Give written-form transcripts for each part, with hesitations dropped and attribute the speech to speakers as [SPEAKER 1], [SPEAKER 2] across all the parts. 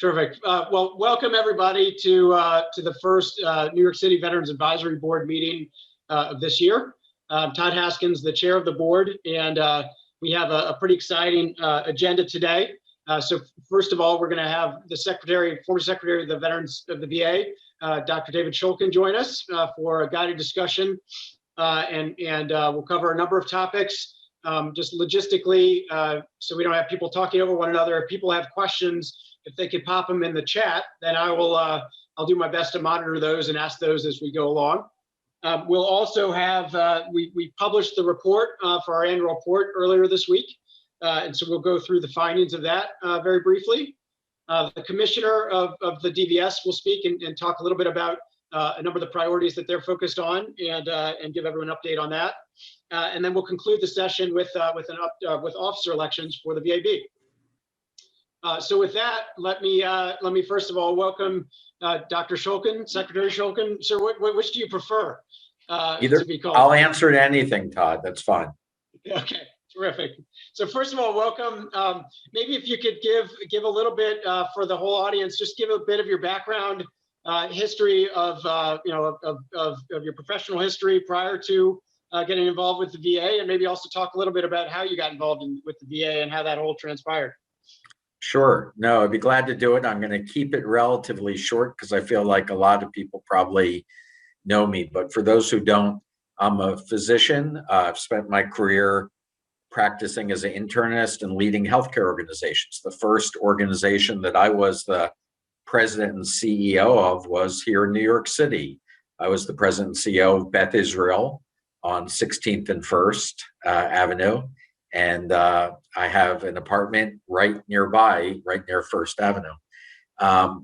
[SPEAKER 1] Terrific. Well, welcome everybody to the first New York City Veterans Advisory Board meeting of this year. I'm Todd Haskins, the chair of the board, and we have a pretty exciting agenda today. So first of all, we're going to have the former secretary of the Veterans of the VA, Dr. David Shulkin, join us for a guided discussion, and we'll cover a number of topics. Just logistically, so we don't have people talking over one another. If people have questions, if they could pop them in the chat, then I'll do my best to monitor those and ask those as we go along. We'll also have, we published the report for our annual report earlier this week. And so we'll go through the findings of that very briefly. The commissioner of the DVS will speak and talk a little bit about a number of the priorities that they're focused on and give everyone an update on that. And then we'll conclude the session with officer elections for the VAB. So with that, let me first of all welcome Dr. Shulkin, Secretary Shulkin. Sir, which do you prefer to be called?
[SPEAKER 2] I'll answer to anything, Todd. That's fine.
[SPEAKER 1] Okay, terrific. So first of all, welcome. Maybe if you could give a little bit for the whole audience, just give a bit of your background, history of your professional history prior to getting involved with the VA, and maybe also talk a little bit about how you got involved with the VA and how that all transpired.
[SPEAKER 2] Sure. No, I'd be glad to do it. I'm going to keep it relatively short because I feel like a lot of people probably know me. But for those who don't, I'm a physician. I've spent my career practicing as an internist and leading healthcare organizations. The first organization that I was the president and CEO of was here in New York City. I was the president and CEO of Beth Israel on 16th and 1st Avenue. And I have an apartment right nearby, right near First Avenue. I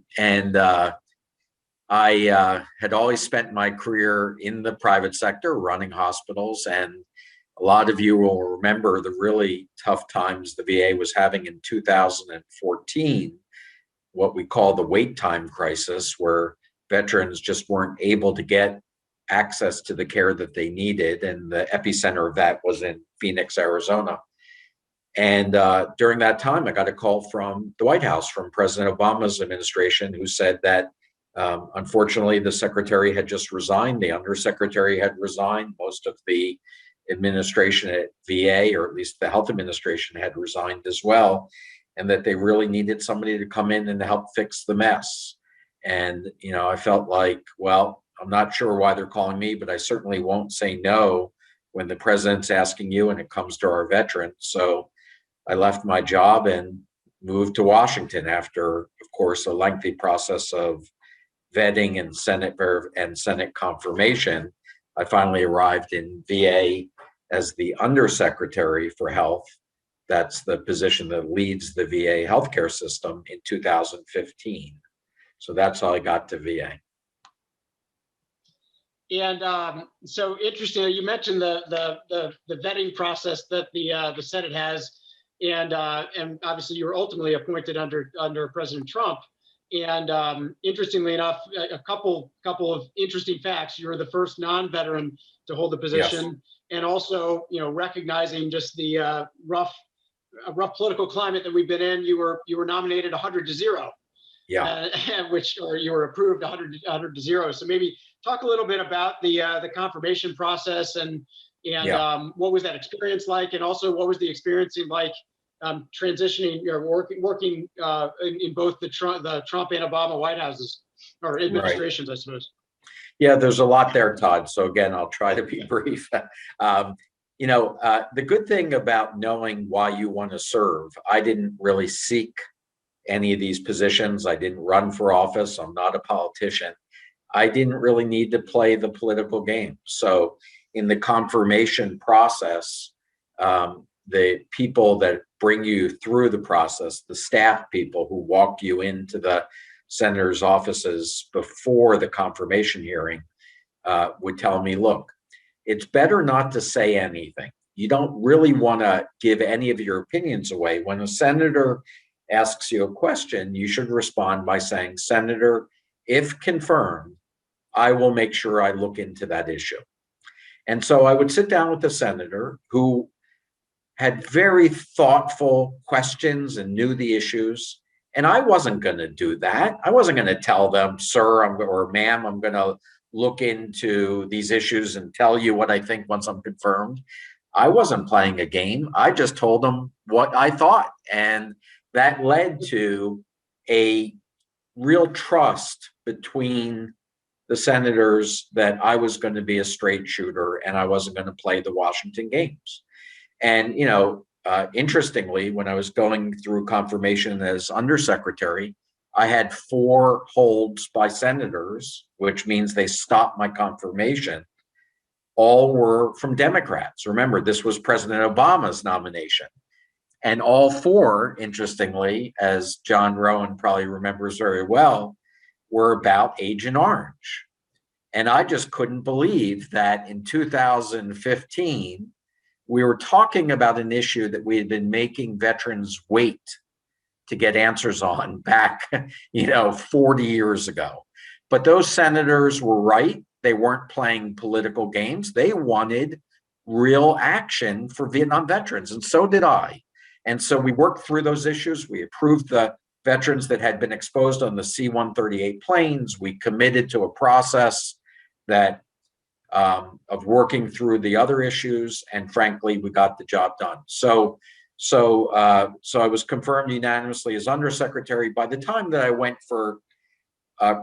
[SPEAKER 2] had always spent my career in the private sector running hospitals. And a lot of you will remember the really tough times the VA was having in 2014, what we call the wait time crisis, where veterans just weren't able to get access to the care that they needed. And the epicenter of that was in Phoenix, Arizona. And during that time, I got a call from the White House, from President Obama's administration, who said that unfortunately the secretary had just resigned, the undersecretary had resigned, most of the administration at VA, or at least the health administration, had resigned as well, and that they really needed somebody to come in and help fix the mess. And, I felt like, well, I'm not sure why they're calling me, but I certainly won't say no when the president's asking you and it comes to our veterans. So I left my job and moved to Washington after, of course, a lengthy process of vetting and Senate confirmation. I finally arrived in VA as the Undersecretary for Health. That's the position that leads the VA healthcare system in 2015. So that's how I got to VA.
[SPEAKER 1] And so interesting, you mentioned the vetting process that the Senate has, and obviously you were ultimately appointed under President Trump. And interestingly enough, a couple of interesting facts: you were the first non-veteran to hold the position, yes. And also, recognizing just the rough political climate that we've been in, you were nominated 100-0. Yeah. You were approved 100-0. So maybe talk a little bit about the confirmation process and what was that experience like, and also what was the experience like transitioning or working in both the Trump and Obama White Houses, or administrations, right. I suppose.
[SPEAKER 2] Yeah, there's a lot there, Todd. So again, I'll try to be brief. The good thing about knowing why you want to serve, I didn't really seek any of these positions. I didn't run for office. I'm not a politician. I didn't really need to play the political game. So in the confirmation process, the people that bring you through the process, the staff people who walk you into the senator's offices before the confirmation hearing, would tell me, look, it's better not to say anything. You don't really want to give any of your opinions away. When a senator asks you a question, you should respond by saying, Senator, if confirmed, I will make sure I look into that issue. And so I would sit down with the senator who had very thoughtful questions and knew the issues, And I wasn't going to do that. I wasn't going to tell them, sir, or ma'am, I'm going to look into these issues and tell you what I think once I'm confirmed. I wasn't playing a game. I just told them what I thought. And that led to a real trust between the senators that I was going to be a straight shooter and I wasn't going to play the Washington games. And, interestingly, when I was going through confirmation as undersecretary, I had 4 holds by senators, which means they stopped my confirmation. All were from Democrats. Remember, this was President Obama's nomination. And all 4, interestingly, as John Rowan probably remembers very well, were about Agent Orange. And I just couldn't believe that in 2015, we were talking about an issue that we had been making veterans wait to get answers on back, 40 years ago. But those senators were right. They weren't playing political games. They wanted real action for Vietnam veterans, and so did I. And so we worked through those issues. We approved the veterans that had been exposed on the C-138 planes. We committed to a process that of working through the other issues, and frankly, we got the job done. So I was confirmed unanimously as undersecretary. By the time that I went for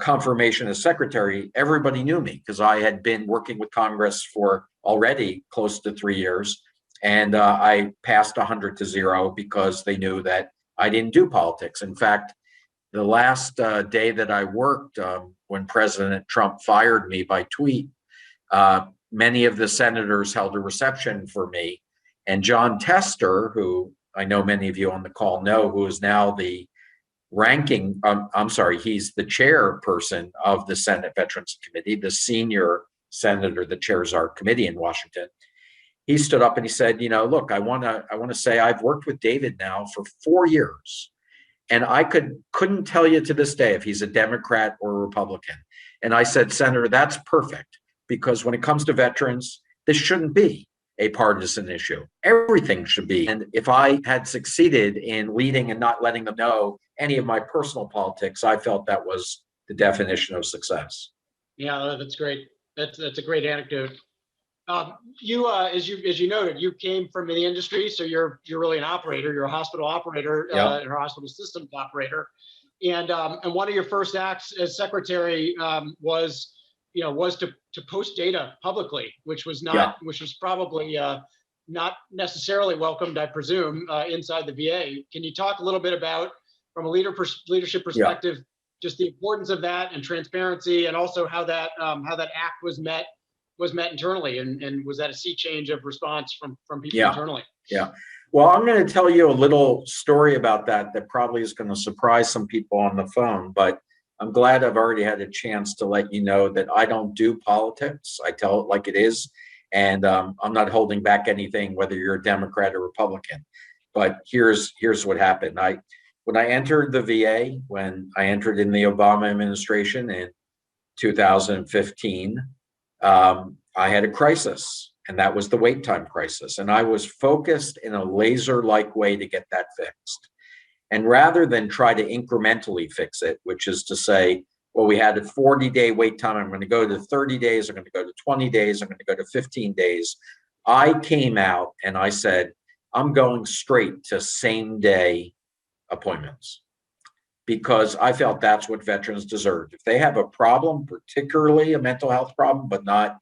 [SPEAKER 2] confirmation as secretary, everybody knew me because I had been working with Congress for already close to 3 years, and I passed 100 to 0 because they knew that I didn't do politics. In fact, the last day that I worked, when President Trump fired me by tweet, many of the senators held a reception for me. And John Tester, who I know many of you on the call know, who is now the he's the chairperson of the Senate Veterans Committee, the senior senator that chairs our committee in Washington. He stood up and he said, look, I want to say I've worked with David now for 4 years. And I couldn't tell you to this day if he's a Democrat or a Republican. And I said, Senator, that's perfect, because when it comes to veterans, this shouldn't be a partisan issue. Everything should be. And if I had succeeded in leading and not letting them know any of my personal politics, I felt that was the definition of success.
[SPEAKER 1] Yeah, that's great. That's a great anecdote. You, as you noted, you came from the industry, so you're really an operator. You're a hospital operator,
[SPEAKER 2] Yep.
[SPEAKER 1] or a hospital systems operator, and one of your first acts as secretary was to post data publicly, which was probably not necessarily welcomed, I presume, inside the VA. Can you talk a little bit about, from a leadership perspective, just the importance of that and transparency, and also how that act was met internally, and was that a sea change of response from people internally?
[SPEAKER 2] Yeah. Well, I'm going to tell you a little story about that probably is going to surprise some people on the phone, but I'm glad I've already had a chance to let you know that I don't do politics. I tell it like it is, and I'm not holding back anything, whether you're a Democrat or Republican. But here's what happened. When I entered the VA, when I entered in the Obama administration in 2015, I had a crisis, and that was the wait time crisis. And I was focused in a laser-like way to get that fixed. And rather than try to incrementally fix it, which is to say, well, we had a 40-day wait time, I'm going to go to 30 days, I'm going to go to 20 days, I'm going to go to 15 days. I came out and I said, I'm going straight to same-day appointments, because I felt that's what veterans deserved. If they have a problem, particularly a mental health problem, but not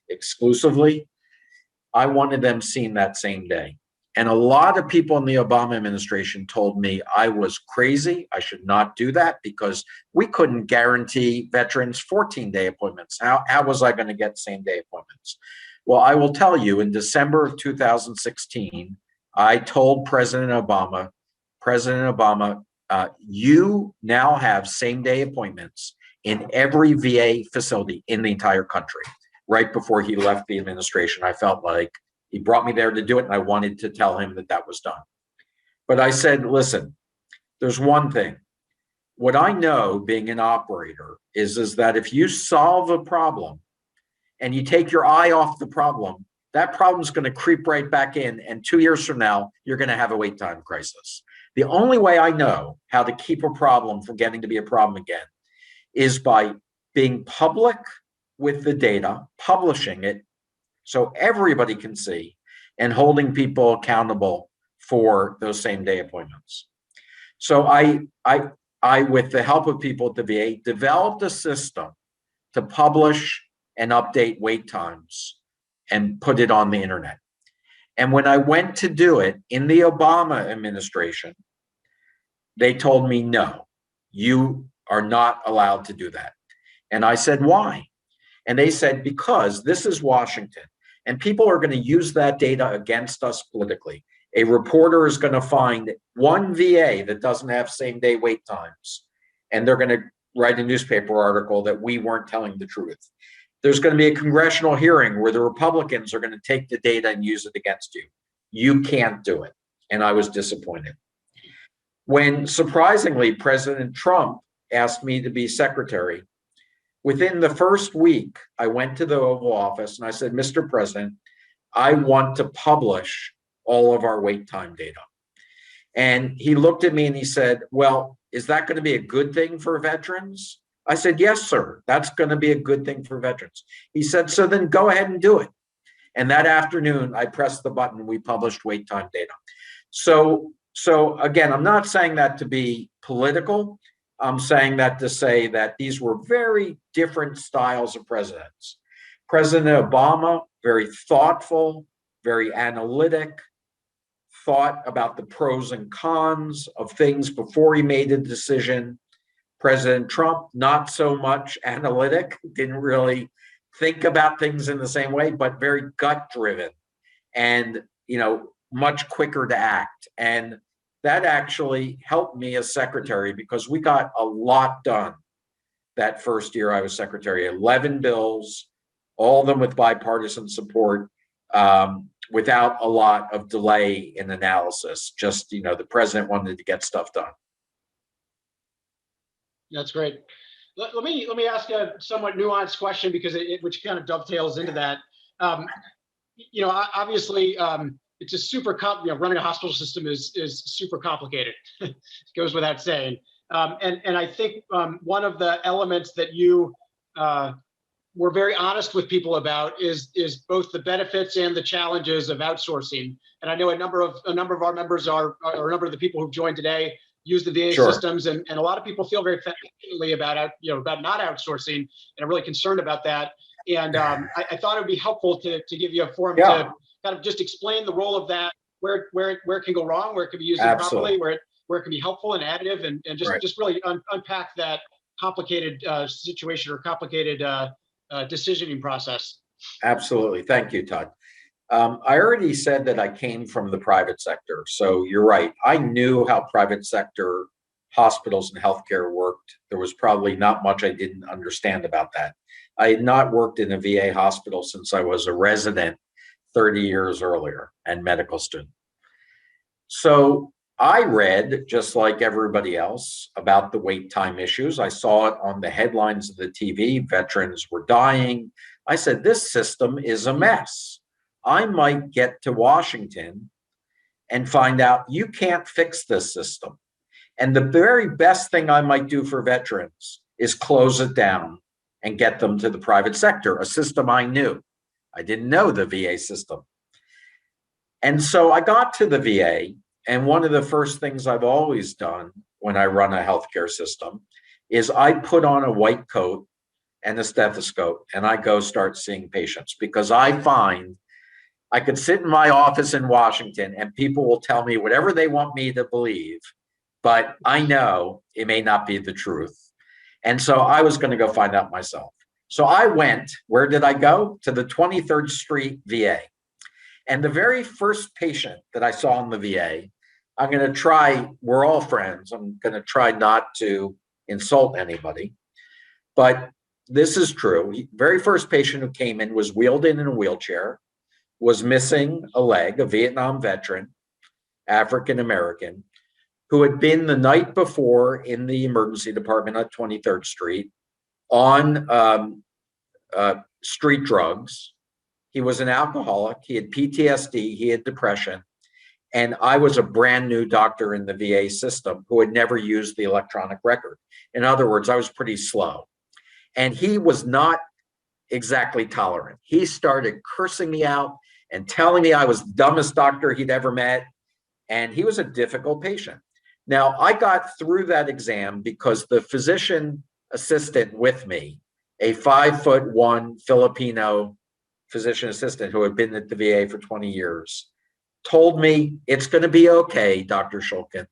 [SPEAKER 2] exclusively, I wanted them seen that same day. And a lot of people in the Obama administration told me I was crazy. I should not do that because we couldn't guarantee veterans 14-day appointments. How was I going to get same-day appointments? Well, I will tell you, in December of 2016, I told President Obama, you now have same-day appointments in every VA facility in the entire country. Right before he left the administration, I felt like he brought me there to do it, and I wanted to tell him that was done. But I said, listen, there's one thing. What I know, being an operator, is that if you solve a problem and you take your eye off the problem, that problem's going to creep right back in, and 2 years from now, you're going to have a wait time crisis. The only way I know how to keep a problem from getting to be a problem again is by being public with the data, publishing it so everybody can see, and holding people accountable for those same day appointments. So I, with the help of people at the VA, developed a system to publish and update wait times and put it on the internet. And when I went to do it in the Obama administration, they told me, no, you are not allowed to do that. And I said, why? And they said, because this is Washington and people are going to use that data against us politically. A reporter is going to find one VA that doesn't have same day wait times, and they're going to write a newspaper article that we weren't telling the truth. There's going to be a congressional hearing where the Republicans are going to take the data and use it against you. You can't do it. And I was disappointed. When surprisingly, President Trump asked me to be secretary, within the first week, I went to the Oval Office and I said, Mr. President, I want to publish all of our wait time data. And he looked at me and he said, well, is that going to be a good thing for veterans? I said, yes, sir, that's going to be a good thing for veterans. He said, so then go ahead and do it. And that afternoon, I pressed the button, we published wait time data. So again, I'm not saying that to be political. I'm saying that to say that these were very different styles of presidents. President Obama, very thoughtful, very analytic, thought about the pros and cons of things before he made a decision. President Trump, not so much analytic, didn't really think about things in the same way, but very gut driven and, much quicker to act. And that actually helped me as secretary because we got a lot done that first year I was secretary. 11 bills, all of them with bipartisan support, without a lot of delay in analysis. Just, the president wanted to get stuff done.
[SPEAKER 1] That's great. Let me ask a somewhat nuanced question because which kind of dovetails into that. Obviously, it's a super running a hospital system is super complicated. It goes without saying. And I think one of the elements that you were very honest with people about is both the benefits and the challenges of outsourcing. And I know a number of our members or a number of the people who've joined today use the VA
[SPEAKER 2] Sure.
[SPEAKER 1] systems, and a lot of people feel very passionately about not outsourcing and are really concerned about that. And I thought it would be helpful to give you a forum to kind of just explain the role of that, where it can go wrong, where it can be used improperly, where it can be helpful and additive, and just really unpack that complicated situation or complicated decisioning process.
[SPEAKER 2] Absolutely. Thank you, Todd. I already said that I came from the private sector. So you're right. I knew how private sector hospitals and healthcare worked. There was probably not much I didn't understand about that. I had not worked in a VA hospital since I was a resident 30 years earlier and medical student. So I read, just like everybody else, about the wait time issues. I saw it on the headlines of the TV. Veterans were dying. I said, this system is a mess. I might get to Washington and find out you can't fix this system. And the very best thing I might do for veterans is close it down and get them to the private sector, a system I knew. I didn't know the VA system. And so I got to the VA, and one of the first things I've always done when I run a healthcare system is I put on a white coat and a stethoscope, and I go start seeing patients, because I find I could sit in my office in Washington and people will tell me whatever they want me to believe, but I know it may not be the truth. And so I was going to go find out myself. So I went, where did I go? To the 23rd Street VA. And the very first patient that I saw in the VA, I'm going to try, we're all friends, I'm going to try not to insult anybody, but this is true. Very first patient who came in was wheeled in a wheelchair, was missing a leg, a Vietnam veteran, African-American, who had been the night before in the emergency department at 23rd Street on street drugs. He was an alcoholic. He had PTSD. He had depression. And I was a brand new doctor in the VA system who had never used the electronic record. In other words, I was pretty slow. And he was not exactly tolerant. He started cursing me out and telling me I was the dumbest doctor he'd ever met. And he was a difficult patient. Now, I got through that exam because the physician assistant with me, a 5'1" Filipino physician assistant who had been at the VA for 20 years, told me, it's going to be okay, Dr. Shulkin.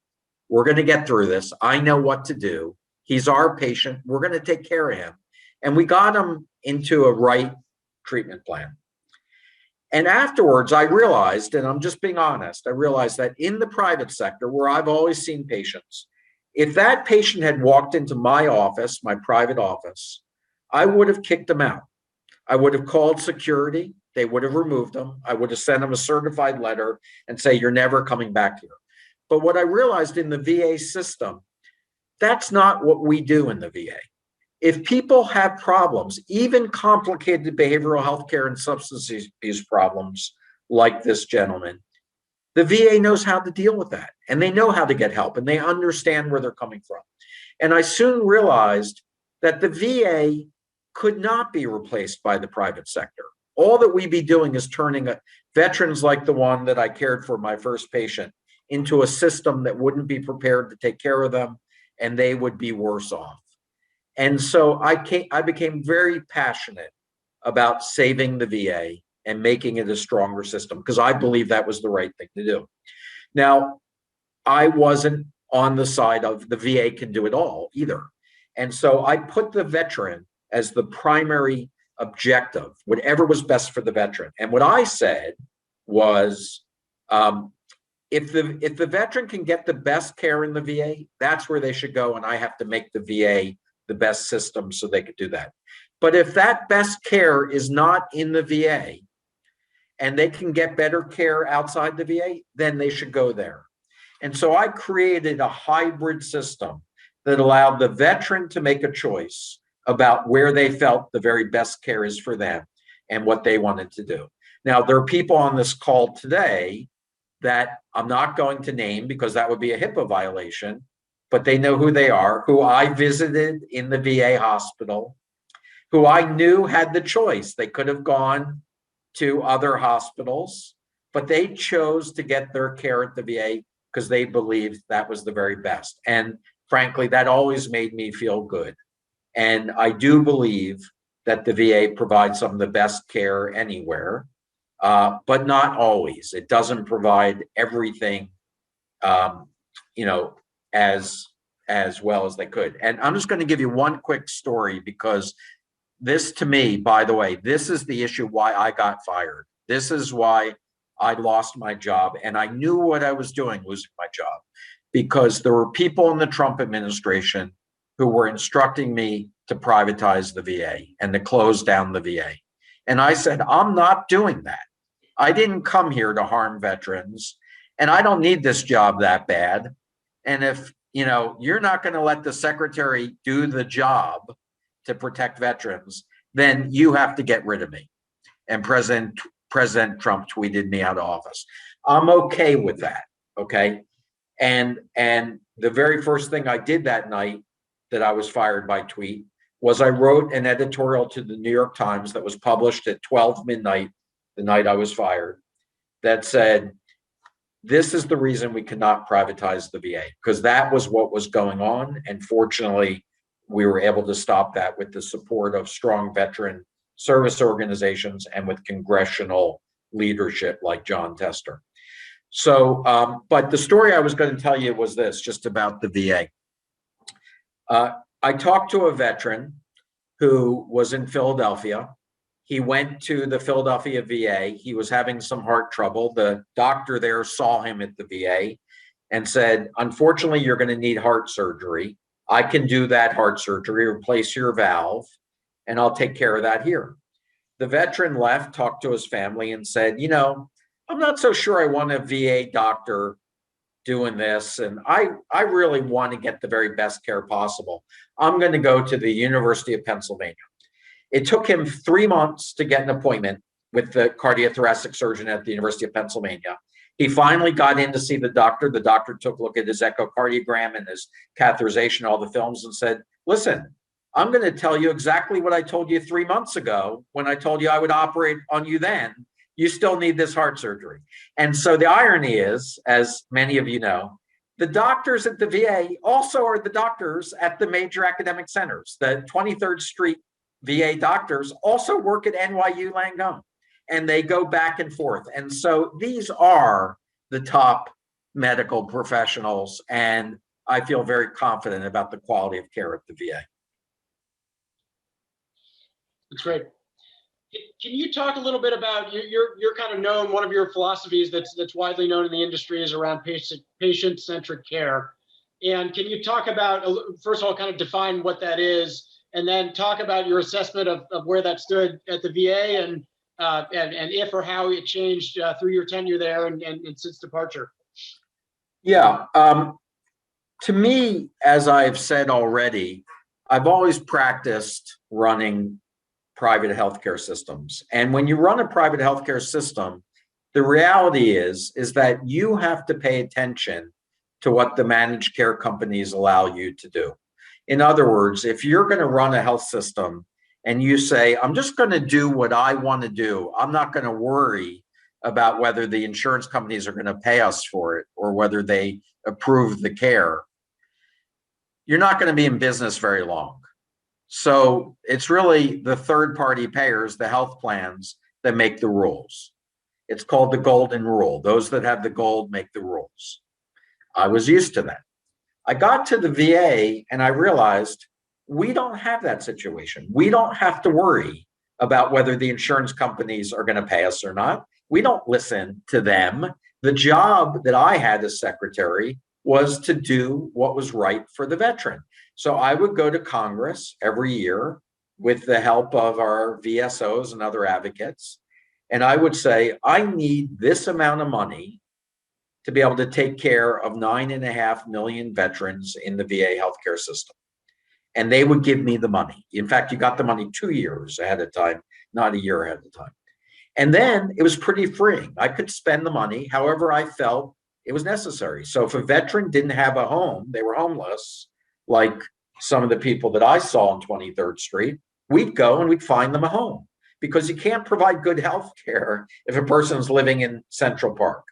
[SPEAKER 2] We're going to get through this. I know what to do. He's our patient. We're going to take care of him. And we got him into a right treatment plan. And afterwards, I realized, and I'm just being honest, I realized that in the private sector, where I've always seen patients, if that patient had walked into my office, my private office, I would have kicked him out. I would have called security. They would have removed him. I would have sent him a certified letter and say, you're never coming back here. But what I realized in the VA system, that's not what we do in the VA. If people have problems, even complicated behavioral health care and substance abuse problems like this gentleman, the VA knows how to deal with that, and they know how to get help, and they understand where they're coming from. And I soon realized that the VA could not be replaced by the private sector. All that we'd be doing is turning veterans like the one that I cared for, my first patient, into a system that wouldn't be prepared to take care of them, and they would be worse off. And so I became very passionate about saving the VA and making it a stronger system because I believe that was the right thing to do. Now, I wasn't on the side of the VA can do it all either. And so I put the veteran as the primary objective, whatever was best for the veteran. And what I said was, if the veteran can get the best care in the VA, that's where they should go. And I have to make the VA the best system so they could do that. But if that best care is not in the VA and they can get better care outside the VA, then they should go there. And so I created a hybrid system that allowed the veteran to make a choice about where they felt the very best care is for them and what they wanted to do. Now, there are people on this call today that I'm not going to name because that would be a HIPAA violation, but they know who they are, who I visited in the VA hospital, who I knew had the choice. They could have gone to other hospitals, but they chose to get their care at the VA because they believed that was the very best. And frankly, that always made me feel good. And I do believe that the VA provides some of the best care anywhere, but not always. It doesn't provide everything, as well as they could. And I'm just going to give you one quick story because this, to me, by the way, this is the issue why I got fired. This is why I lost my job. And I knew what I was doing, losing my job, because there were people in the Trump administration who were instructing me to privatize the VA and to close down the VA. And I said, I'm not doing that. I didn't come here to harm veterans, and I don't need this job that bad. And if you're not going to let the secretary do the job to protect veterans, then you have to get rid of me. And President Trump tweeted me out of office. I'm okay with that. Okay. And the very first thing I did that night that I was fired by tweet was I wrote an editorial to the New York Times that was published at 12 midnight, the night I was fired, that said, this is the reason we cannot privatize the VA, because that was what was going on. And fortunately, we were able to stop that with the support of strong veteran service organizations and with congressional leadership like Jon Tester. So, but the story I was going to tell you was this, just about the VA. I talked to a veteran who was in Philadelphia. He went to the Philadelphia VA. He was having some heart trouble. The doctor there saw him at the VA and said, unfortunately, you're going to need heart surgery. I can do that heart surgery, replace your valve, and I'll take care of that here. The veteran left, talked to his family and said, I'm not so sure I want a VA doctor doing this. And I really want to get the very best care possible. I'm going to go to the University of Pennsylvania. It took him 3 months to get an appointment with the cardiothoracic surgeon at the University of Pennsylvania. He finally got in to see the doctor. The doctor took a look at his echocardiogram and his catheterization, all the films, and said, listen, I'm going to tell you exactly what I told you 3 months ago when I told you I would operate on you then. You still need this heart surgery. And so the irony is, as many of you know, the doctors at the VA also are the doctors at the major academic centers. The 23rd Street VA doctors also work at NYU Langone, and they go back and forth. And so these are the top medical professionals, and I feel very confident about the quality of care at the VA.
[SPEAKER 1] That's great. Can you talk a little bit about you're kind of known, one of your philosophies that's widely known in the industry is around patient-centric care. And can you talk about, first of all, kind of define what that is, and then talk about your assessment of where that stood at the VA and if or how it changed through your tenure there and since departure?
[SPEAKER 2] Yeah. To me, as I've said already, I've always practiced running private healthcare systems. And when you run a private healthcare system, the reality is that you have to pay attention to what the managed care companies allow you to do. In other words, if you're going to run a health system and you say, I'm just going to do what I want to do, I'm not going to worry about whether the insurance companies are going to pay us for it or whether they approve the care, you're not going to be in business very long. So it's really the third-party payers, the health plans, that make the rules. It's called the golden rule. Those that have the gold make the rules. I was used to that. I got to the VA and I realized we don't have that situation. We don't have to worry about whether the insurance companies are going to pay us or not. We don't listen to them. The job that I had as secretary was to do what was right for the veteran. So I would go to Congress every year with the help of our VSOs and other advocates, and I would say, I need this amount of money to be able to take care of 9.5 million veterans in the VA healthcare system. And they would give me the money. In fact, you got the money 2 years ahead of time, not a year ahead of time. And then it was pretty freeing. I could spend the money however I felt it was necessary. So if a veteran didn't have a home, they were homeless, like some of the people that I saw on 23rd Street, we'd go and we'd find them a home, because you can't provide good health care if a person's living in Central Park.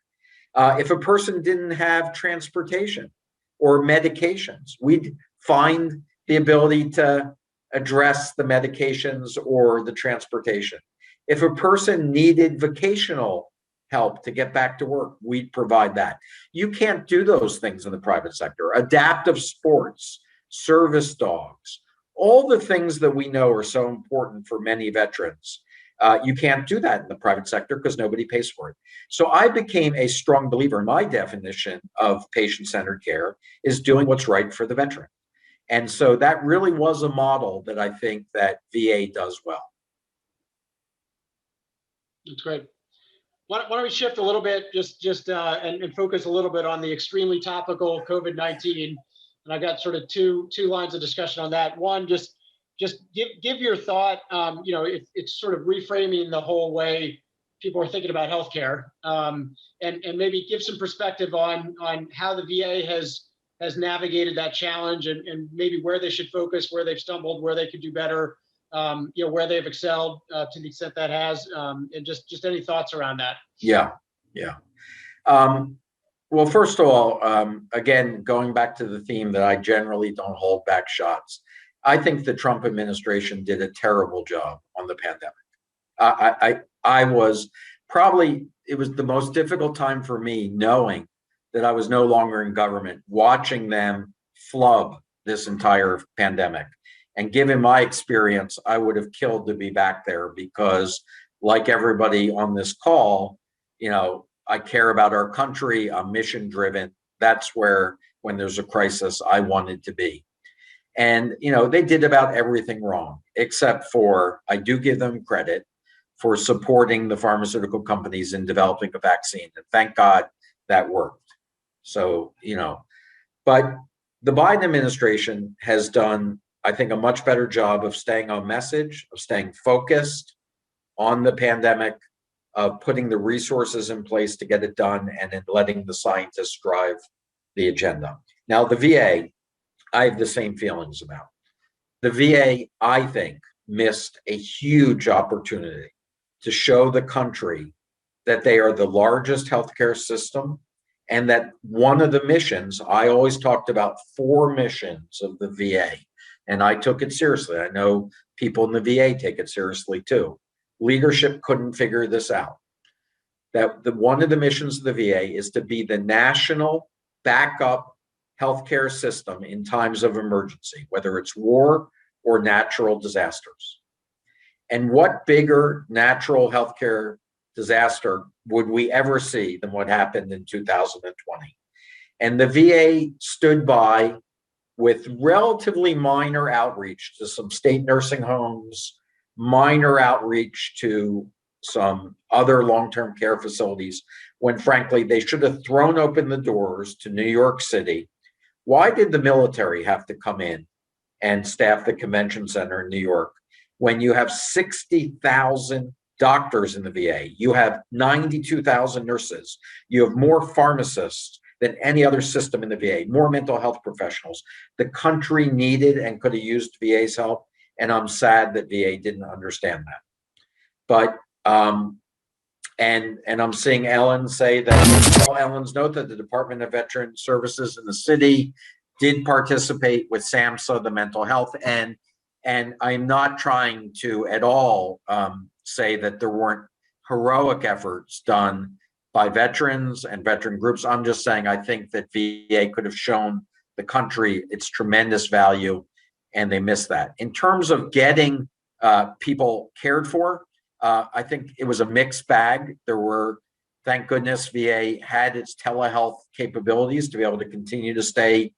[SPEAKER 2] If a person didn't have transportation or medications, we'd find the ability to address the medications or the transportation. If a person needed vocational help to get back to work, we'd provide that. You can't do those things in the private sector. Adaptive sports, service dogs, all the things that we know are so important for many veterans. You can't do that in the private sector because nobody pays for it. So I became a strong believer. My definition of patient-centered care is doing what's right for the veteran. And so that really was a model that I think that VA does well.
[SPEAKER 1] That's great. Why don't we shift a little bit, and focus a little bit on the extremely topical COVID-19. And I've got sort of two lines of discussion on that. One, just give your thought. It's sort of reframing the whole way people are thinking about healthcare, and maybe give some perspective on how the VA has navigated that challenge, and maybe where they should focus, where they've stumbled, where they could do better, where they've excelled to the extent that has, and just any thoughts around that.
[SPEAKER 2] Yeah. Well, first of all, again, going back to the theme that I generally don't hold back shots, I think the Trump administration did a terrible job on the pandemic. I was probably, it was the most difficult time for me knowing that I was no longer in government, watching them flub this entire pandemic. And given my experience, I would have killed to be back there because, like everybody on this call, I care about our country. I'm mission driven. That's where, when there's a crisis, I wanted to be. And, they did about everything wrong, except for, I do give them credit for supporting the pharmaceutical companies in developing a vaccine. And thank God that worked. So, but the Biden administration has done, I think, a much better job of staying on message, of staying focused on the pandemic, of putting the resources in place to get it done and then letting the scientists drive the agenda. Now, the VA, I have the same feelings about. The VA, I think, missed a huge opportunity to show the country that they are the largest healthcare system, and that one of the missions, I always talked about 4 missions of the VA, and I took it seriously. I know people in the VA take it seriously too. Leadership couldn't figure this out. That one of the missions of the VA is to be the national backup healthcare system in times of emergency, whether it's war or natural disasters. And what bigger natural healthcare disaster would we ever see than what happened in 2020? And the VA stood by with relatively minor outreach to some state nursing homes, minor outreach to some other long-term care facilities, when frankly, they should have thrown open the doors to New York City. Why did the military have to come in and staff the convention center in New York when you have 60,000 doctors in the VA, you have 92,000 nurses, you have more pharmacists than any other system in the VA, more mental health professionals? The country needed and could have used VA's help, and I'm sad that VA didn't understand that. But and I'm seeing Ellen say that, Ellen's note that the Department of Veteran Services in the city did participate with SAMHSA, the mental health, and I'm not trying to at all say that there weren't heroic efforts done by veterans and veteran groups. I'm just saying I think that VA could have shown the country its tremendous value, and they missed that. In terms of getting people cared for, I think it was a mixed bag. There were, thank goodness, VA had its telehealth capabilities to be able to continue to stay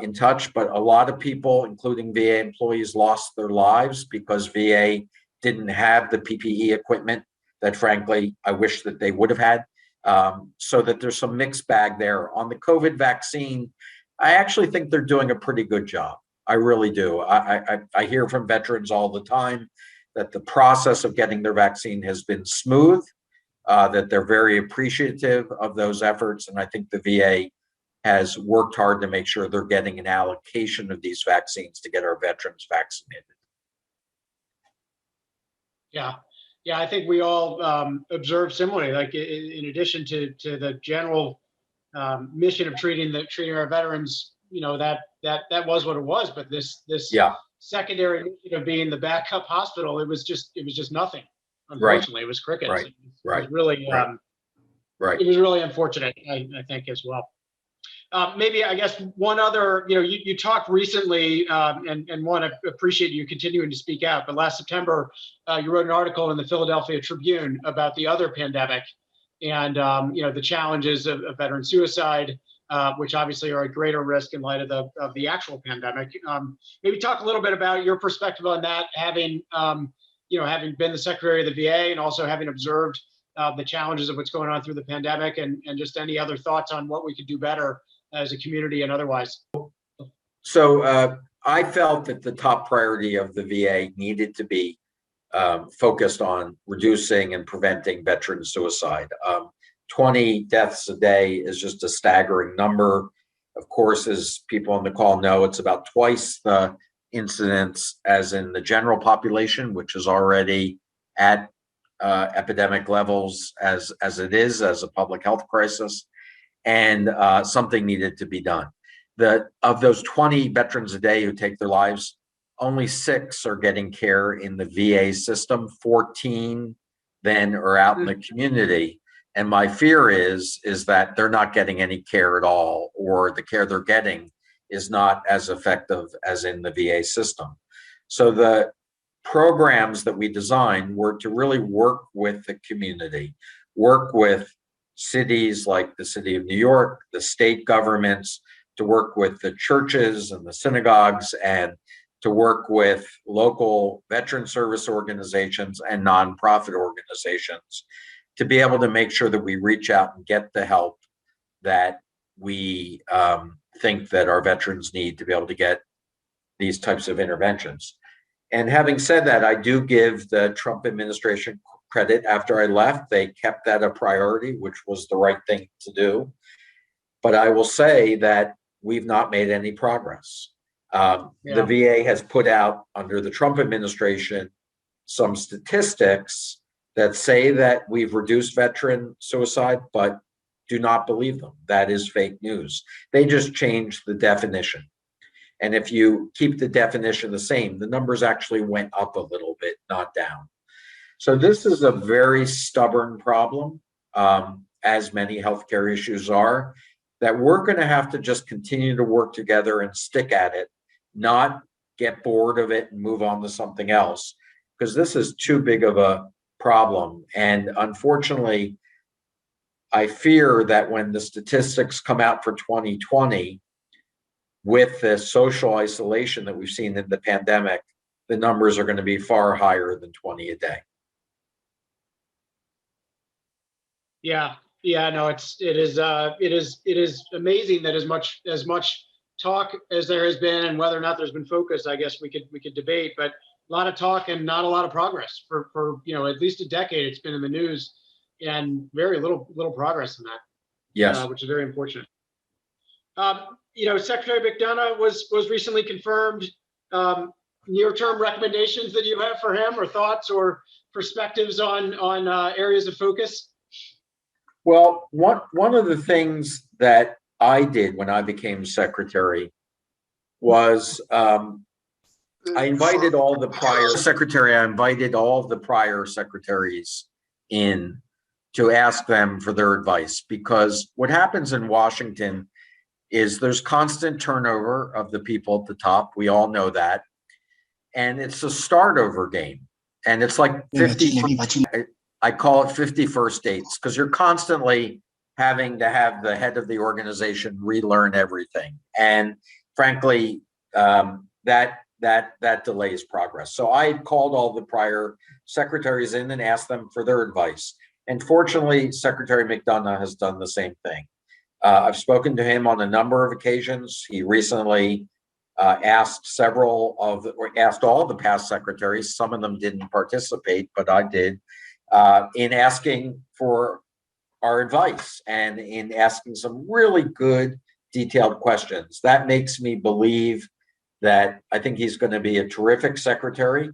[SPEAKER 2] in touch, but a lot of people, including VA employees, lost their lives because VA didn't have the PPE equipment that frankly I wish that they would have had. So that there's some mixed bag there. On the COVID vaccine, I actually think they're doing a pretty good job. I really do. I hear from veterans all the time that the process of getting their vaccine has been smooth, that they're very appreciative of those efforts, and I think the VA has worked hard to make sure they're getting an allocation of these vaccines to get our veterans vaccinated.
[SPEAKER 1] Yeah, I think we all observe similarly. Like in addition to the general mission of treating our veterans, that was what it was. But this secondary mission of being the backup hospital, it was just nothing. Unfortunately, It was crickets.
[SPEAKER 2] Right.
[SPEAKER 1] It was really It was really unfortunate, I think, as well. Maybe, I guess, one other, you talked recently, and want to appreciate you continuing to speak out, but last September, you wrote an article in the Philadelphia Tribune about the other pandemic and, the challenges of veteran suicide, which obviously are a greater risk in light of the actual pandemic. Maybe talk a little bit about your perspective on that, having been the Secretary of the VA and also having observed the challenges of what's going on through the pandemic, and just any other thoughts on what we could do better as a community and otherwise.
[SPEAKER 2] So I felt that the top priority of the VA needed to be focused on reducing and preventing veteran suicide. 20 deaths a day is just a staggering number. Of course, as people on the call know, it's about twice the incidence as in the general population, which is already at epidemic levels as it is as a public health crisis. And something needed to be done. Of those 20 veterans a day who take their lives, only 6 are getting care in the VA system. 14 then are out in the community. And my fear is that they're not getting any care at all, or the care they're getting is not as effective as in the VA system. So the programs that we designed were to really work with the community, work with cities like the city of New York, the state governments, to work with the churches and the synagogues, and to work with local veteran service organizations and nonprofit organizations to be able to make sure that we reach out and get the help that we think that our veterans need to be able to get these types of interventions. And having said that, I do give the Trump administration credit after I left. They kept that a priority, which was the right thing to do. But I will say that we've not made any progress. The VA has put out, under the Trump administration, some statistics that say that we've reduced veteran suicide, but do not believe them. That is fake news. They just changed the definition. And if you keep the definition the same, the numbers actually went up a little bit, not down. So this is a very stubborn problem, as many healthcare issues are, that we're going to have to just continue to work together and stick at it, not get bored of it and move on to something else, because this is too big of a problem. And unfortunately, I fear that when the statistics come out for 2020, with the social isolation that we've seen in the pandemic, the numbers are going to be far higher than 20 a day.
[SPEAKER 1] Yeah, no, it is amazing that as much talk as there has been, and whether or not there's been focus, I guess we could debate, but a lot of talk and not a lot of progress for at least a decade. It's been in the news, and very little progress in that.
[SPEAKER 2] Yes,
[SPEAKER 1] which is very unfortunate. Secretary McDonough was recently confirmed. Near-term recommendations that you have for him, or thoughts or perspectives on areas of focus?
[SPEAKER 2] Well, one of the things that I did when I became secretary was I invited all the prior secretaries in to ask them for their advice, because what happens in Washington is there's constant turnover of the people at the top. We all know that. And it's a start over game. And it's like 50, I call it 50 first dates, because you're constantly having to have the head of the organization relearn everything. And frankly, that delays progress. So I called all the prior secretaries in and asked them for their advice. And fortunately, Secretary McDonough has done the same thing. I've spoken to him on a number of occasions. He recently asked all the past secretaries, some of them didn't participate, but I did, in asking for our advice and in asking some really good, detailed questions. That makes me believe that I think he's going to be a terrific secretary.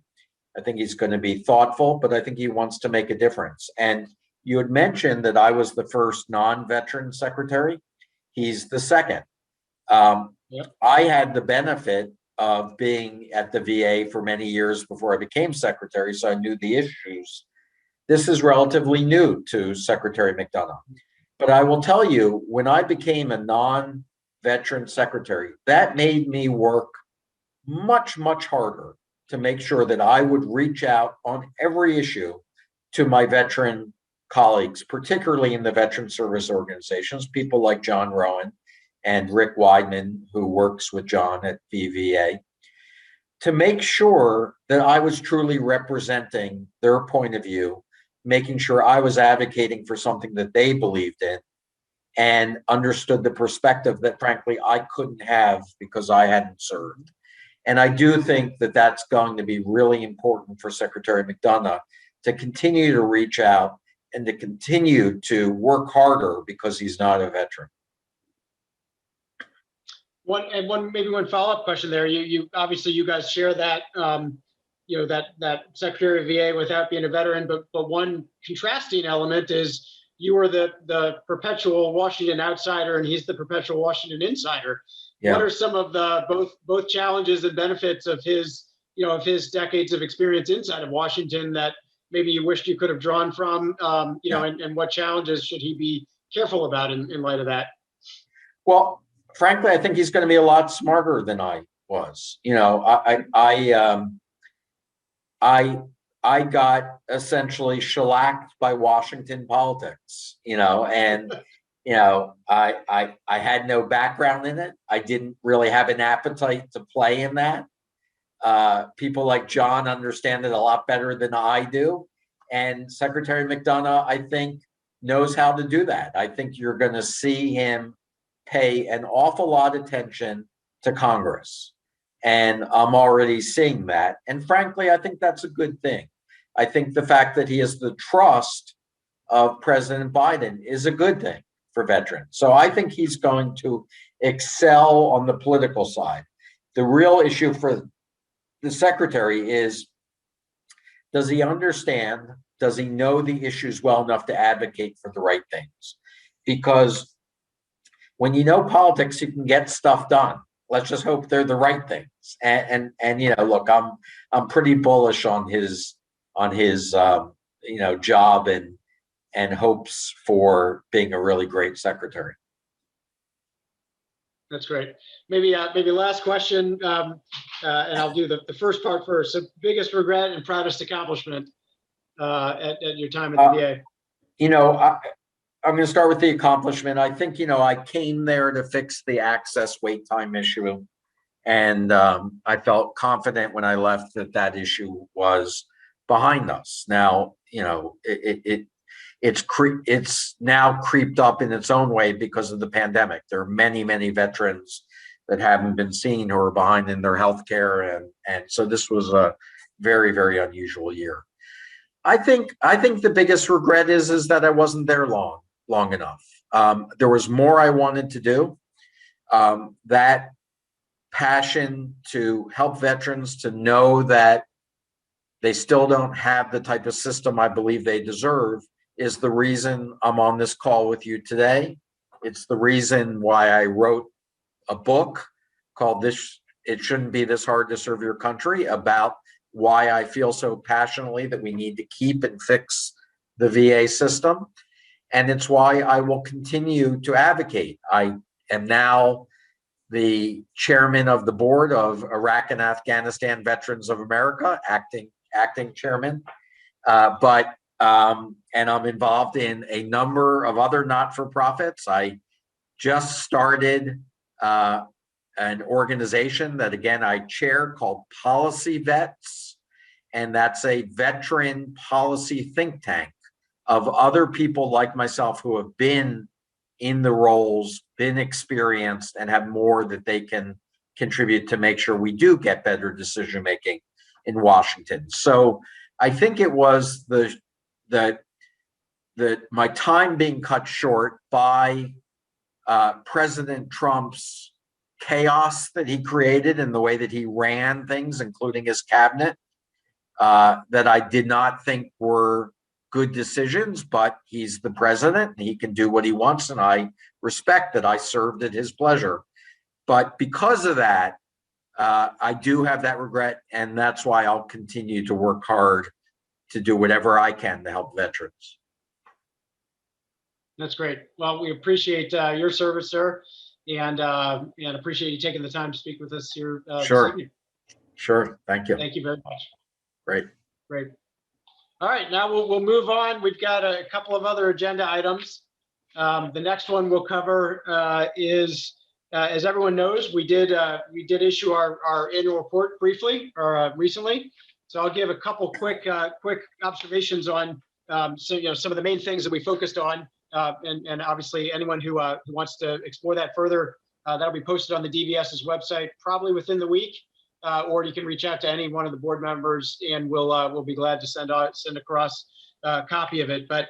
[SPEAKER 2] I think he's going to be thoughtful, but I think he wants to make a difference. And you had mentioned that I was the first non-veteran secretary. He's the second.
[SPEAKER 1] Yep.
[SPEAKER 2] I had the benefit of being at the VA for many years before I became secretary, so I knew the issues. This is relatively new to Secretary McDonough. But I will tell you, when I became a non-veteran secretary, that made me work much, much harder to make sure that I would reach out on every issue to my veteran colleagues, particularly in the veteran service organizations, people like John Rowan and Rick Weidman, who works with John at VVA, to make sure that I was truly representing their point of view, making sure I was advocating for something that they believed in and understood the perspective that, frankly, I couldn't have because I hadn't served. And I do think that that's going to be really important for Secretary McDonough to continue to reach out and to continue to work harder because he's not a veteran.
[SPEAKER 1] One follow-up question there. You obviously, you guys share that that Secretary of VA without being a veteran, but one contrasting element is you were the perpetual Washington outsider and he's the perpetual Washington insider. Yeah. What are some of the both challenges and benefits of his decades of experience inside of Washington that maybe you wished you could have drawn from, and what challenges should he be careful about in light of that?
[SPEAKER 2] Well, frankly, I think he's going to be a lot smarter than I was. I got essentially shellacked by Washington politics, and I had no background in it. I didn't really have an appetite to play in that. People like John understand it a lot better than I do. And Secretary McDonough, I think, knows how to do that. I think you're going to see him pay an awful lot of attention to Congress. And I'm already seeing that. And frankly, I think that's a good thing. I think the fact that he has the trust of President Biden is a good thing for veterans. So I think he's going to excel on the political side. The real issue for the secretary is, does he understand, does he know the issues well enough to advocate for the right things? Because when you know politics, you can get stuff done. Let's just hope they're the right things. And look, I'm pretty bullish on his job and hopes for being a really great secretary.
[SPEAKER 1] That's great. Maybe last question, and I'll do the first part first. So, biggest regret and proudest accomplishment at your time at the VA.
[SPEAKER 2] I'm going to start with the accomplishment. I think, I came there to fix the access wait time issue. And I felt confident when I left that issue was behind us. Now, it's now creeped up in its own way because of the pandemic. There are many, many veterans that haven't been seen who are behind in their health care. And so this was a very, very unusual year. I think the biggest regret is that I wasn't there long enough. There was more I wanted to do. That passion to help veterans to know that they still don't have the type of system I believe they deserve is the reason I'm on this call with you today. It's the reason why I wrote a book called It Shouldn't Be This Hard to Serve Your Country, about why I feel so passionately that we need to keep and fix the VA system. And it's why I will continue to advocate. I am now the chairman of the board of Iraq and Afghanistan Veterans of America, acting chairman. And I'm involved in a number of other not-for-profits. I just started an organization that, again, I chair called Policy Vets, and that's a veteran policy think tank of other people like myself who have been in the roles, been experienced, and have more that they can contribute to make sure we do get better decision making in Washington. So I think it was my time being cut short by President Trump's chaos that he created in the way that he ran things, including his cabinet, that I did not think were good decisions, but he's the president and he can do what he wants, and I respect that I served at his pleasure. But because of that, I do have that regret, and that's why I'll continue to work hard to do whatever I can to help veterans.
[SPEAKER 1] That's great. Well, we appreciate your service, sir, and appreciate you taking the time to speak with us here.
[SPEAKER 2] Sure. Sure. Thank you.
[SPEAKER 1] Thank you very much.
[SPEAKER 2] Great.
[SPEAKER 1] All right, now we'll move on. We've got a couple of other agenda items. The next one we'll cover is, as everyone knows, we did issue our annual report briefly or recently. So I'll give a couple quick observations on some of the main things that we focused on, and obviously anyone who wants to explore that further, that'll be posted on the DVS's website probably within the week. Or you can reach out to any one of the board members, and we'll be glad to send across a copy of it. But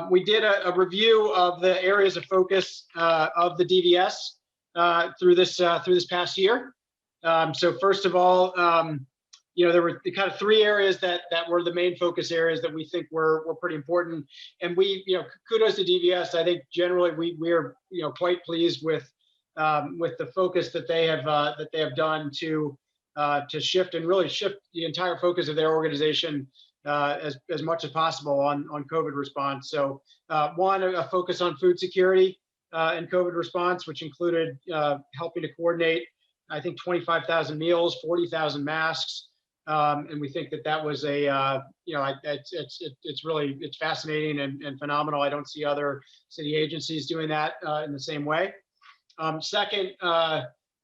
[SPEAKER 1] we did a review of the areas of focus of the DVS through this past year. So first of all, there were kind of three areas that were the main focus areas that we think were pretty important. And we, kudos to DVS. I think generally we are quite pleased with the focus that they have done to shift the entire focus of their organization as much as possible on COVID response. So one, a focus on food security and COVID response, which included helping to coordinate, I think, 25,000 meals, 40,000 masks. And we think that was it's fascinating and phenomenal. I don't see other city agencies doing that in the same way. Second,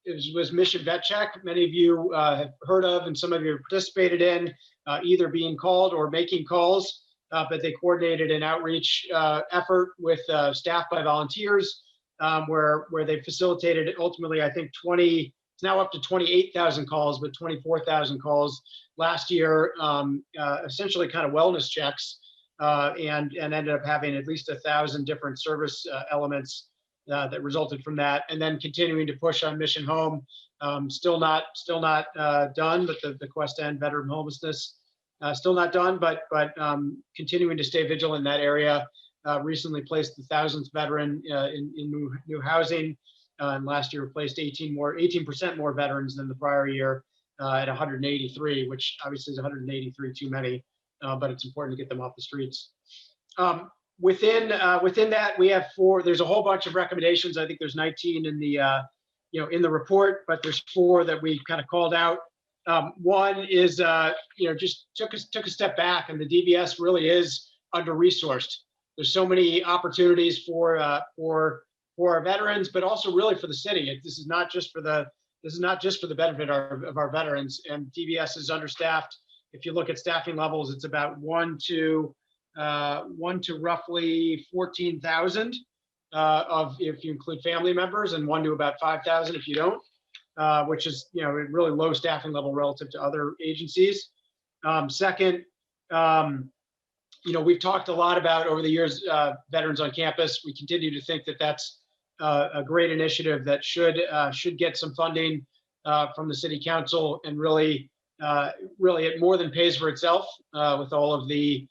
[SPEAKER 1] it was Mission Vet Check. Many of you have heard of, and some of you have participated in, either being called or making calls, but they coordinated an outreach effort with staffed by volunteers, where they facilitated ultimately, I think, 20 It's now up to 28,000 calls, but 24,000 calls last year, essentially kind of wellness checks, and ended up having at least 1,000 different service elements that resulted from that, and then continuing to push on Mission Home. Still not done, but the quest to end veteran homelessness still not done, but continuing to stay vigilant in that area. Recently placed the 1,000th veteran in new housing, and last year replaced 18% more veterans than the prior year at 183, which obviously is 183 too many, but it's important to get them off the streets. Within that, we have there's a whole bunch of recommendations. I think there's 19 in the in the report, but there's 4 that we kind of called out. One is just took a step back, and the DVS really is under-resourced. There's so many opportunities for our veterans, but also really for the city. This is not just for the benefit of our veterans, and DVS is understaffed. If you look at staffing levels, it's about 1 to roughly 14,000 if you include family members, and 1 to about 5,000 if you don't, which is a really low staffing level relative to other agencies. Second, we've talked a lot about over the years veterans on campus. We continue to think that that's a great initiative that should get some funding from the city council, and really it more than pays for itself with all of the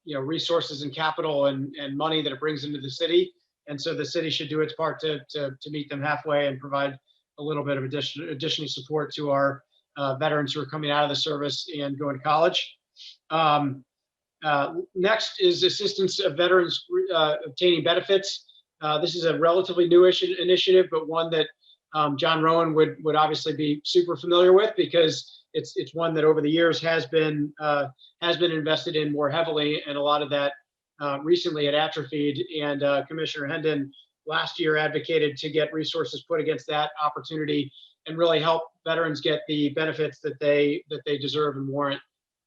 [SPEAKER 1] resources and capital and money that it brings into the city. And so the city should do its part to meet them halfway and provide a little bit of additional support to our veterans who are coming out of the service and going to college. Next is assistance of veterans obtaining benefits. This is a relatively new initiative, but one that John Rowan would obviously be super familiar with, because it's one that over the years has been invested in more heavily, and a lot of that recently had atrophied. And Commissioner Hendon last year advocated to get resources put against that opportunity and really help veterans get the benefits that they deserve and warrant,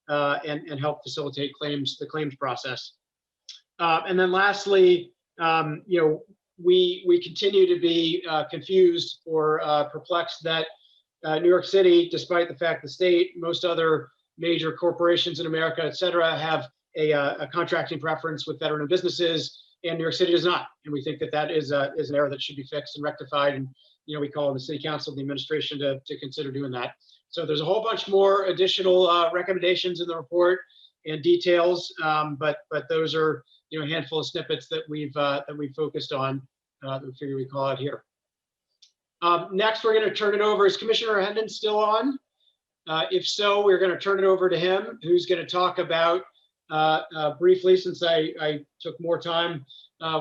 [SPEAKER 1] and help facilitate the claims process. And then lastly, we continue to be confused or perplexed that New York City, despite the fact the state, most other major corporations in America, et cetera, have a contracting preference with veteran businesses, and New York City does not. And we think that is an error that should be fixed and rectified. And we call on the city council and the administration to consider doing that. So there's a whole bunch more additional recommendations in the report and details, but those are a handful of snippets that we've focused on. That we figure we call out here. Next, we're going to turn it over. Is Commissioner Hendon still on? If so, we're going to turn it over to him, who's going to talk about briefly, since I took more time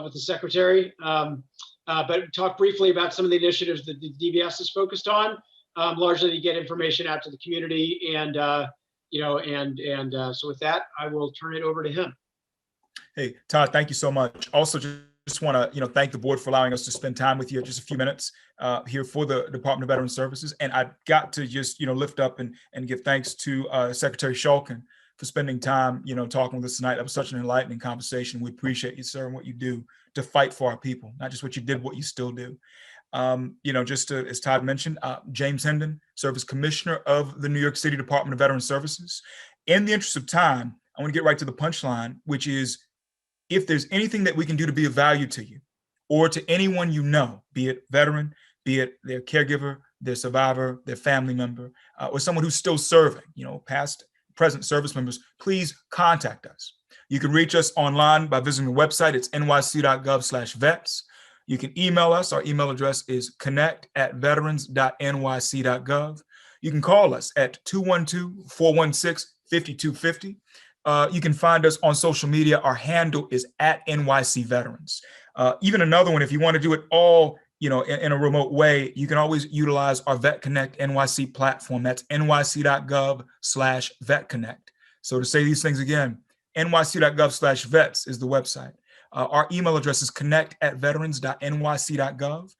[SPEAKER 1] with the secretary, but talk briefly about some of the initiatives that the DVS is focused on, largely to get information out to the community. And so with that, I will turn it over to him.
[SPEAKER 3] Hey, Todd, thank you so much. Also, just want to thank the board for allowing us to spend time with you just a few minutes here for the Department of Veteran Services. And I've got to just lift up and give thanks to Secretary Shulkin for spending time talking with us tonight. That was such an enlightening conversation. We appreciate you, sir, and what you do to fight for our people, not just what you did, what you still do. As Todd mentioned, James Hendon serves as Commissioner of the New York City Department of Veteran Services. In the interest of time, I want to get right to the punchline, which is, if there's anything that we can do to be of value to you or to anyone be it veteran, be it their caregiver, their survivor, their family member, or someone who's still serving, past, present service members, please contact us. You can reach us online by visiting the website. It's nyc.gov/vets. You can email us. Our email address is connect@veterans.nyc.gov. You can call us at 212-416-5250. You can find us on social media. Our handle is @NYC Veterans. Even another one, if you want to do it all, in a remote way, you can always utilize our Vet Connect NYC platform. That's nyc.gov/VetConnect. So to say these things again, nyc.gov/vets is the website. Our email address is connect@veterans.nyc.gov.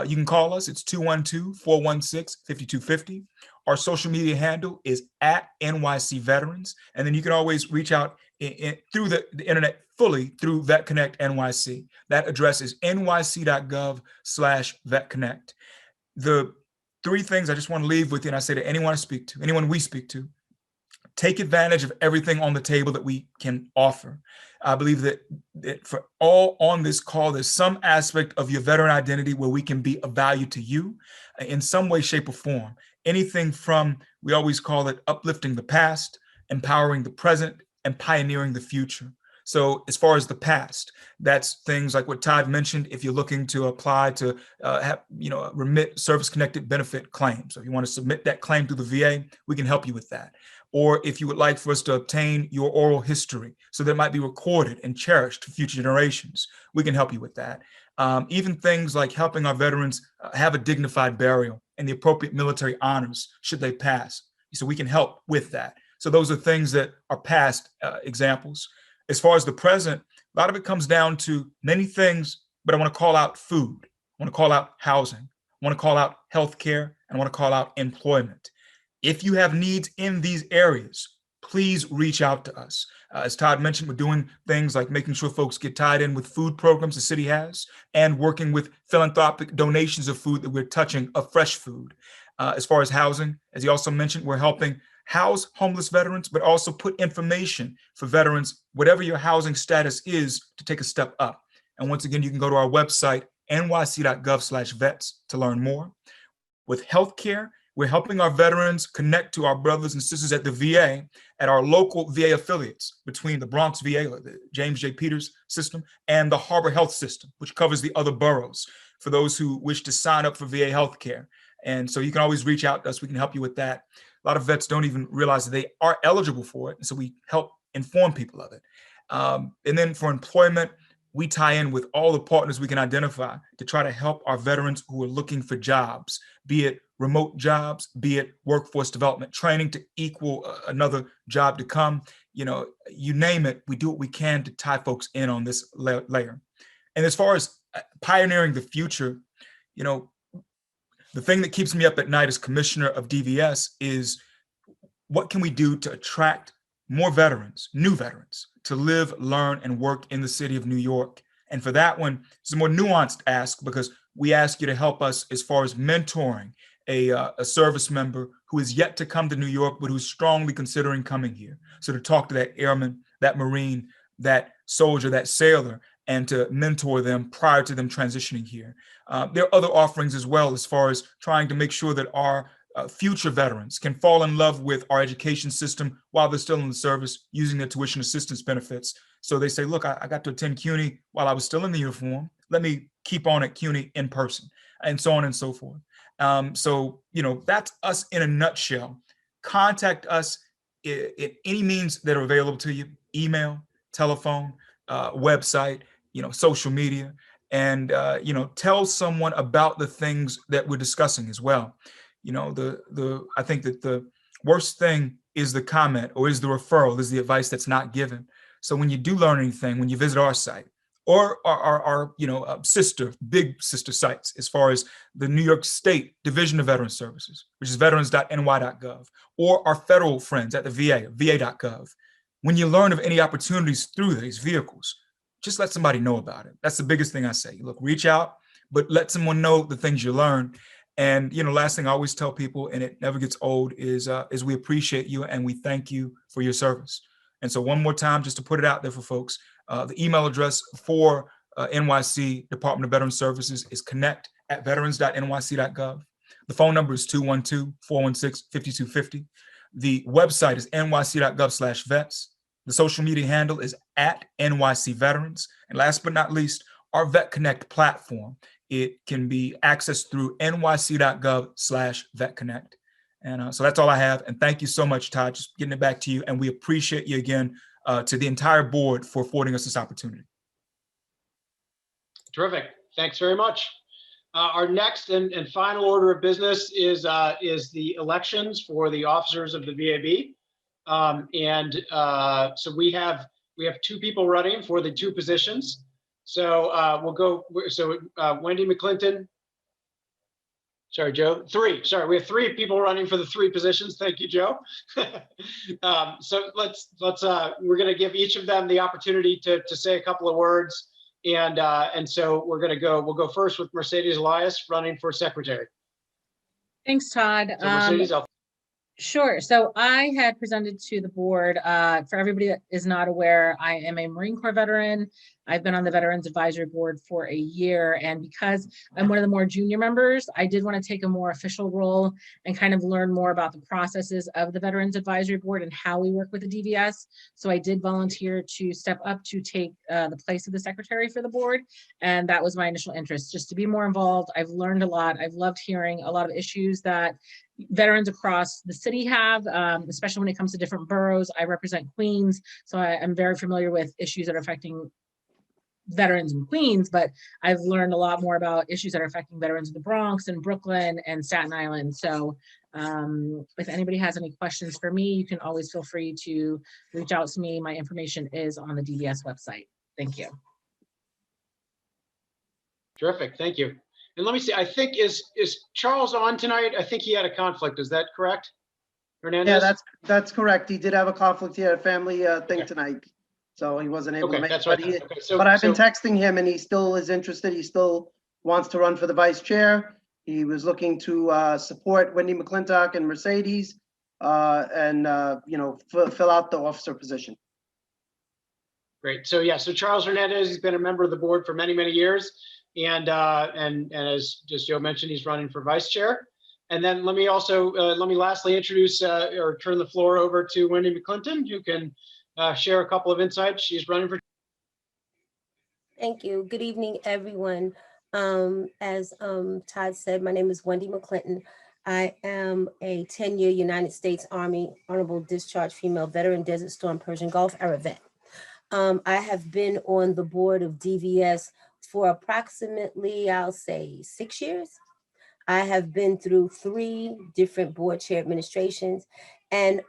[SPEAKER 3] You can call us. It's 212-416-5250. Our social media handle is at NYC Veterans. And then you can always reach out through the internet fully through VetConnect NYC. That address is nyc.gov/VetConnect. The three things I just want to leave with you, and I say to anyone I speak to, anyone we speak to, take advantage of everything on the table that we can offer. I believe that for all on this call, there's some aspect of your veteran identity where we can be of value to you in some way, shape, or form. Anything from, we always call it uplifting the past, empowering the present, and pioneering the future. So as far as the past, that's things like what Todd mentioned. If you're looking to apply to remit service-connected benefit claims, so if you want to submit that claim through the VA, we can help you with that. Or if you would like for us to obtain your oral history so that it might be recorded and cherished for future generations, we can help you with that. Even things like helping our veterans have a dignified burial and the appropriate military honors should they pass. So we can help with that. So those are things that are past examples. As far as the present, a lot of it comes down to many things, but I want to call out food. I want to call out housing. I want to call out healthcare, and I want to call out employment. If you have needs in these areas, please reach out to us. As Todd mentioned, we're doing things like making sure folks get tied in with food programs the city has and working with philanthropic donations of food that we're touching of fresh food. As far as housing, as he also mentioned, we're helping house homeless veterans, but also put information for veterans, whatever your housing status is, to take a step up. And once again, you can go to our website, nyc.gov/vets, to learn more. With healthcare, we're helping our veterans connect to our brothers and sisters at the VA, at our local VA affiliates between the Bronx VA, the James J. Peters system, and the Harbor Health system, which covers the other boroughs, for those who wish to sign up for VA healthcare. And so you can always reach out to us. We can help you with that. A lot of vets don't even realize that they are eligible for it. And so we help inform people of it. And then for employment, we tie in with all the partners we can identify to try to help our veterans who are looking for jobs, be it remote jobs, be it workforce development training to equal another job to come. You name it, we do what we can to tie folks in on this layer. And as far as pioneering the future, the thing that keeps me up at night as commissioner of DVS is what can we do to attract more veterans, new veterans, to live, learn, and work in the city of New York. And for that one, it's a more nuanced ask, because we ask you to help us as far as mentoring a service member who is yet to come to New York, but who's strongly considering coming here. So to talk to that airman, that Marine, that soldier, that sailor, and to mentor them prior to them transitioning here. There are other offerings as well, as far as trying to make sure that our future veterans can fall in love with our education system while they're still in the service, using their tuition assistance benefits. So they say, look, I got to attend CUNY while I was still in the uniform. Let me keep on at CUNY in person, and so on and so forth. So that's us in a nutshell. Contact us in any means that are available to you: email, telephone, website, social media, and tell someone about the things that we're discussing as well. I think that the worst thing is the comment, or is the referral, is the advice that's not given. So when you do learn anything, when you visit our site, or our big sister sites, as far as the New York State Division of Veteran Services, which is veterans.ny.gov, or our federal friends at the VA, va.gov. When you learn of any opportunities through these vehicles, just let somebody know about it. That's the biggest thing I say. Look, reach out, but let someone know the things you learn. And last thing I always tell people, and it never gets old, is we appreciate you and we thank you for your service. And so one more time, just to put it out there for folks, the email address for NYC Department of Veteran Services is connect@veterans.nyc.gov. The phone number is 212-416-5250. The website is nyc.gov/vets. The social media handle is @NYC-Veterans. And last but not least, our VetConnect platform. It can be accessed through nyc.gov/VetConnect. And so that's all I have. And thank you so much, Todd, just getting it back to you. And we appreciate you again, to the entire board, for affording us this opportunity.
[SPEAKER 1] Terrific. Thanks very much. Our next and final order of business is the elections for the officers of the VAB. So we have two people running for the two positions. So we'll go. So Wendy McClinton, Sorry, Joe. Three. Sorry, we have three people running for the three positions. Thank you, Joe. So we're going to give each of them the opportunity to say a couple of words, and so we'll go first with Mercedes Elias running for secretary.
[SPEAKER 4] Thanks, Todd.
[SPEAKER 1] So Mercedes,
[SPEAKER 4] Sure. So I had presented to the board, for everybody that is not aware, I am a Marine Corps veteran. I've been on the Veterans Advisory Board for a year, and because I'm one of the more junior members, I did want to take a more official role and kind of learn more about the processes of the Veterans Advisory Board and how we work with the DVS. So I did volunteer to step up to take the place of the secretary for the board, and that was my initial interest, just to be more involved. I've learned a lot. I've loved hearing a lot of issues that veterans across the city have, especially when it comes to different boroughs. I represent Queens, so I'm very familiar with issues that are affecting veterans in Queens, but I've learned a lot more about issues that are affecting veterans in the Bronx and Brooklyn and Staten Island. So if anybody has any questions for me, you can always feel free to reach out to me. My information is on the DVS website. Thank you.
[SPEAKER 1] terrific. Thank you. And let me see, I think is Charles on tonight? I think he had a conflict. Is that correct? Hernandez?
[SPEAKER 5] Yeah, that's correct. He did have a conflict. He had a family thing
[SPEAKER 1] Okay.
[SPEAKER 5] tonight, so he wasn't able to
[SPEAKER 1] Okay,
[SPEAKER 5] make
[SPEAKER 1] that's
[SPEAKER 5] it.
[SPEAKER 1] right.
[SPEAKER 5] But,
[SPEAKER 1] Okay,
[SPEAKER 5] but I've been texting him, and he still is interested. He still wants to run for the vice chair. He was looking to support Wendy McClintock and Mercedes, and fill out the officer position.
[SPEAKER 1] Great. So yeah, so Charles Hernandez, he's been a member of the board for many, many years. And as just Joe mentioned, he's running for vice chair. And then let me lastly introduce or turn the floor over to Wendy McClinton, who can share a couple of insights. She's running for.
[SPEAKER 6] Thank you. Good evening, everyone. As Todd said, my name is Wendy McClinton. I am a 10-year United States Army Honorable Discharge Female Veteran, Desert Storm Persian Gulf era vet. I have been on the board of DVS for approximately, I'll say, 6 years. I have been through 3 different board chair administrations, and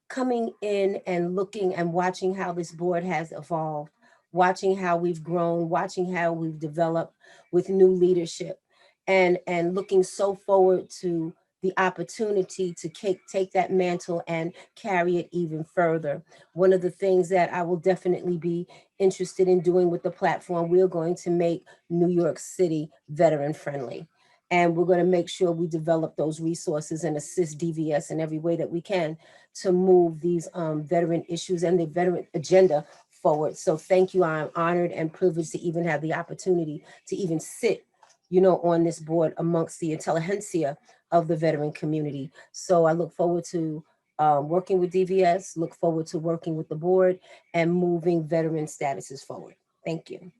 [SPEAKER 6] coming in and looking and watching how this board has evolved, watching how we've grown, watching how we've developed with new leadership, and looking so forward to the opportunity to take that mantle and carry it even further. One of the things that I will definitely be interested in doing with the platform, we're going to make New York City veteran friendly. And we're going to make sure we develop those resources and assist DVS in every way that we can to move these veteran issues and the veteran agenda forward. So thank you. I'm honored and privileged to even have the opportunity to even sit, on this board amongst the intelligentsia of the veteran community. So I look forward to working with DVS, look forward to working with the board and moving veteran statuses forward. Thank you.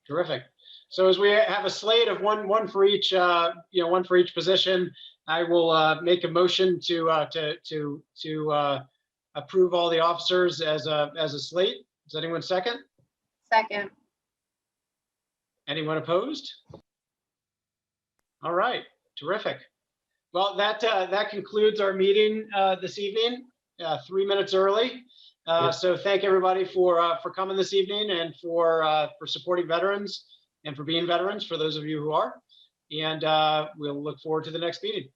[SPEAKER 1] Terrific. So as we have a slate of one for each, one for each position, I will make a motion to approve all the officers as a slate. Does anyone second?
[SPEAKER 7] Second.
[SPEAKER 1] Anyone opposed? All right, terrific. Well, that concludes our meeting this evening, 3 minutes early. So thank everybody for coming this evening and for supporting veterans and for being veterans, for those of you who are. And we'll look forward to the next meeting.